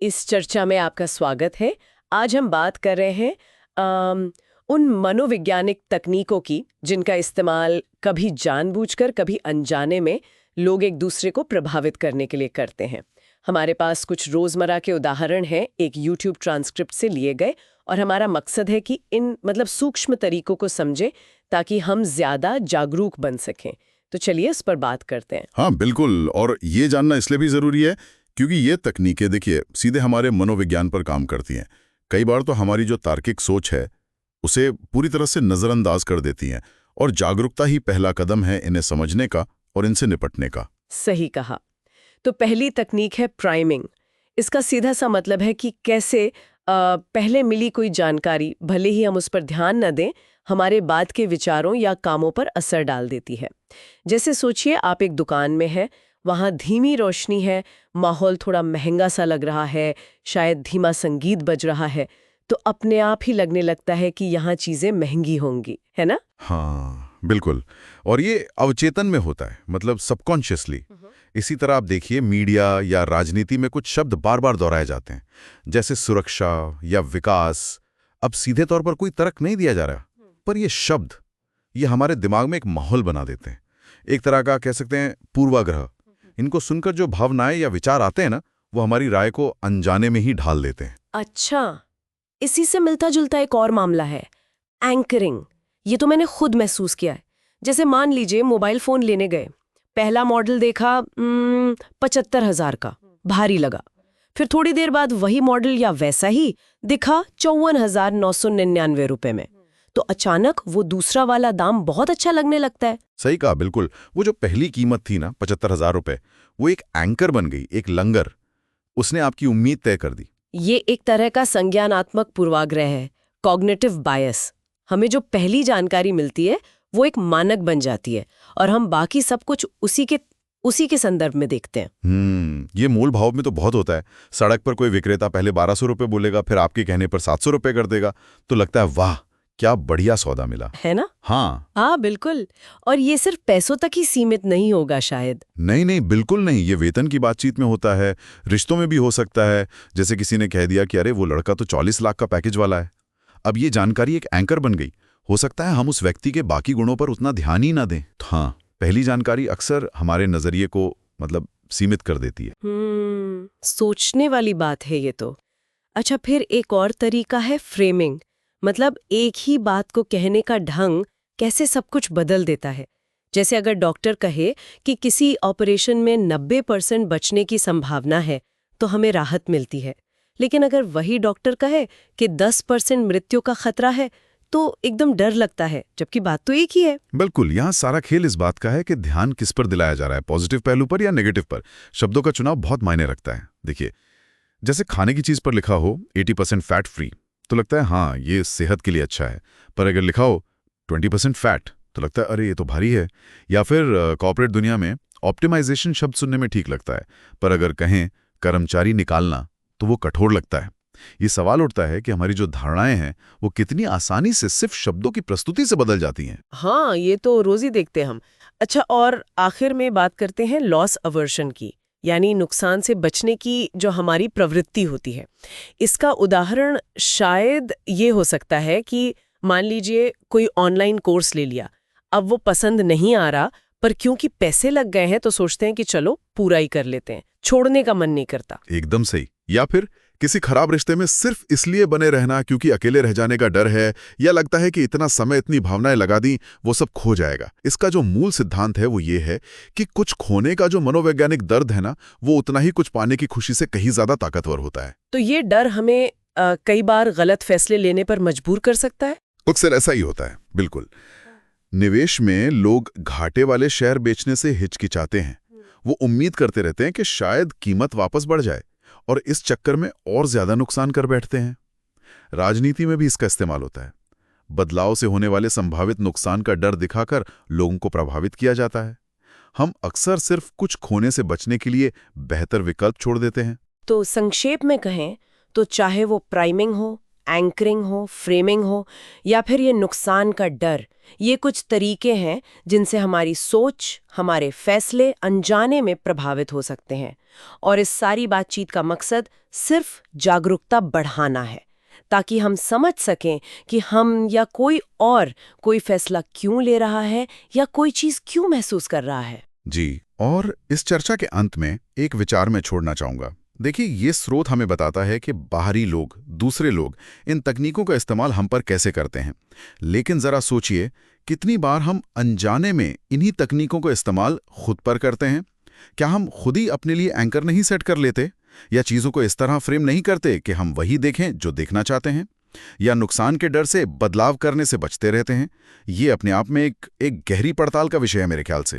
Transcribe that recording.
इस चर्चा में आपका स्वागत है। आज हम बात कर रहे हैं उन मनोवैज्ञानिक तकनीकों की जिनका इस्तेमाल कभी जानबूझकर कभी अनजाने में लोग एक दूसरे को प्रभावित करने के लिए करते हैं। हमारे पास कुछ रोजमर्रा के उदाहरण हैं, एक YouTube ट्रांसक्रिप्ट से लिए गए, और हमारा मकसद है कि इन सूक्ष्म तरीकों को समझें ताकि हम ज्यादा जागरूक बन सकें। तो चलिए इस पर बात करते हैं। हाँ बिल्कुल, और ये जानना इसलिए भी जरूरी है क्योंकि ये तकनीकें देखिए सीधे हमारे मनोविज्ञान पर काम करती हैं। कई बार तो हमारी जो तार्किक सोच है उसे पूरी तरह से नजरअंदाज कर देती हैं, और जागरूकता ही पहला कदम है इन्हें समझने का और इनसे निपटने का। सही कहा। तो पहली तकनीक है प्राइमिंग। इसका सीधा सा मतलब है कि कैसे पहले मिली कोई जानकारी, भले ही हम उस पर ध्यान न दें, हमारे बाद के विचारों या कामों पर असर डाल देती है। जैसे सोचिए, आप एक दुकान में हैं, वहाँ धीमी रोशनी है, माहौल थोड़ा महंगा सा लग रहा है, शायद धीमा संगीत बज रहा है, तो अपने आप ही लगने लगता है कि यहाँ चीजें महंगी होंगी, है ना? हाँ बिल्कुल, और ये अवचेतन में होता है, मतलब सबकॉन्शियसली। इसी तरह आप देखिए, मीडिया या राजनीति में कुछ शब्द बार बार दोहराए जाते हैं, जैसे सुरक्षा या विकास। अब सीधे तौर पर कोई तर्क नहीं दिया जा रहा, पर ये शब्द ये हमारे दिमाग में एक माहौल बना देते हैं, एक तरह का कह सकते हैं पूर्वाग्रह। इनको सुनकर जो भावनाएं या विचार आते हैं ना, वो हमारी राय को अनजाने में ही ढाल देते हैं। अच्छा, इसी से मिलता जुलता एक और मामला है, एंकरिंग। ये तो मैंने खुद महसूस किया है। जैसे मान लीजिए मोबाइल फोन लेने गए, पहला मॉडल देखा 75,000 का, भारी लगा। फिर थोड़ी देर बाद वही मॉडल या वैसा ही दिखा 54,999 रुपए में, तो अचानक वो दूसरा वाला दाम बहुत अच्छा लगने लगता है। सही कहा, बिल्कुल। वो जो पहली कीमत थी ना 75,000 रुपए, वो एक एंकर बन गई, एक लंगर। उसने आपकी उम्मीद तय कर दी। ये एक तरह का संज्ञानात्मक पूर्वाग्रह है, कॉग्निटिव बायस। हमें जो पहली जानकारी मिलती है वो एक मानक बन जाती है, और हम बाकी सब कुछ उसी के संदर्भ में देखते हैं। ये मूल भाव में तो बहुत होता है। सड़क पर कोई विक्रेता पहले 1,200 रुपए बोलेगा, फिर आपके कहने पर 700 रुपए कर देगा, तो लगता है वाह क्या बढ़िया सौदा मिला, है ना? हाँ बिल्कुल। और ये सिर्फ पैसों तक ही सीमित नहीं होगा शायद। नहीं, बिल्कुल नहीं। ये वेतन की बातचीत में होता है, रिश्तों में भी हो सकता है। जैसे किसी ने कह दिया कि अरे वो लड़का तो 40 लाख का पैकेज वाला है। अब ये जानकारी एक एंकर बन गई। हो सकता है हम उस व्यक्ति के बाकी गुणों पर उतना ध्यान ही ना दें। हाँ, पहली जानकारी अक्सर हमारे नजरिए को सीमित कर देती है। सोचने वाली बात है ये तो। अच्छा, फिर एक और तरीका है फ्रेमिंग। मतलब एक ही बात को कहने का ढंग कैसे सब कुछ बदल देता है। जैसे अगर डॉक्टर कहे कि किसी ऑपरेशन में 90% बचने की संभावना है, तो हमें राहत मिलती है। लेकिन अगर वही डॉक्टर कहे कि 10% मृत्यु का खतरा है, तो एकदम डर लगता है, जबकि बात तो एक ही है। बिल्कुल, यहाँ सारा खेल इस बात का है कि ध्यान किस पर दिलाया जा रहा है, पॉजिटिव पहलू पर या नेगेटिव पर। शब्दों का चुनाव बहुत मायने रखता है। देखिए, जैसे खाने की चीज पर लिखा हो 80% फैट फ्री, तो लगता है हाँ ये सेहत के लिए अच्छा है। पर अगर लिखा हो 20% फैट, तो लगता है अरे ये तो भारी है। या फिर कॉर्पोरेट दुनिया में ऑप्टिमाइजेशन शब्द सुनने में ठीक लगता है, पर अगर कहें कर्मचारी निकालना, तो वो कठोर लगता है। ये सवाल उठता है कि हमारी जो धारणाएं हैं वो कितनी आसानी से सिर्फ शब्दों की प्रस्तुति से बदल जाती हैं। हाँ, ये तो रोज ही देखते हैं हम। अच्छा, और आखिर में बात करते हैं लॉस अवर्शन की, यानी नुकसान से बचने की जो हमारी प्रवृत्ति होती है। इसका उदाहरण शायद ये हो सकता है कि मान लीजिए कोई ऑनलाइन कोर्स ले लिया, अब वो पसंद नहीं आ रहा, पर क्योंकि पैसे लग गए हैं तो सोचते हैं कि चलो पूरा ही कर लेते हैं, छोड़ने का मन नहीं करता। एकदम सही। या फिर किसी खराब रिश्ते में सिर्फ इसलिए बने रहना क्योंकि अकेले रह जाने का डर है, या लगता है कि इतना समय इतनी भावनाएं लगा दी वो सब खो जाएगा। इसका जो मूल सिद्धांत है वो ये है कि कुछ खोने का जो मनोवैज्ञानिक दर्द है ना, वो उतना ही कुछ पाने की खुशी से कहीं ज्यादा ताकतवर होता है। तो ये डर हमें कई बार गलत फैसले लेने पर मजबूर कर सकता है। अक्सर ऐसा ही होता है, बिल्कुल। निवेश में लोग घाटे वाले शेयर बेचने से हिचकिचाते हैं। वो उम्मीद करते रहते हैं कि शायद कीमत वापस बढ़ जाए, और इस चक्कर में और ज्यादा नुकसान कर बैठते हैं। राजनीति में भी इसका इस्तेमाल होता है। बदलाव से होने वाले संभावित नुकसान का डर दिखाकर लोगों को प्रभावित किया जाता है। हम अक्सर सिर्फ कुछ खोने से बचने के लिए बेहतर विकल्प छोड़ देते हैं। तो संक्षेप में कहें तो चाहे वो प्राइमिंग हो, एंकरिंग हो, फ्रेमिंग हो, या फिर ये नुकसान का डर, ये कुछ तरीके हैं जिनसे हमारी सोच, हमारे फैसले अनजाने में प्रभावित हो सकते हैं। और इस सारी बातचीत का मकसद सिर्फ जागरूकता बढ़ाना है, ताकि हम समझ सकें कि हम या कोई फैसला क्यों ले रहा है या कोई चीज़ क्यों महसूस कर रहा है। जी, और इस चर्चा के अंत में एक विचार मैं छोड़ना चाहूंगा। देखिए, ये स्रोत हमें बताता है कि बाहरी लोग, दूसरे लोग इन तकनीकों का इस्तेमाल हम पर कैसे करते हैं। लेकिन जरा सोचिए, कितनी बार हम अनजाने में इन्हीं तकनीकों का इस्तेमाल खुद पर करते हैं। क्या हम खुद ही अपने लिए एंकर नहीं सेट कर लेते, या चीजों को इस तरह फ्रेम नहीं करते कि हम वही देखें जो देखना चाहते हैं, या नुकसान के डर से बदलाव करने से बचते रहते हैं। ये अपने आप में एक गहरी पड़ताल का विषय है मेरे ख्याल से।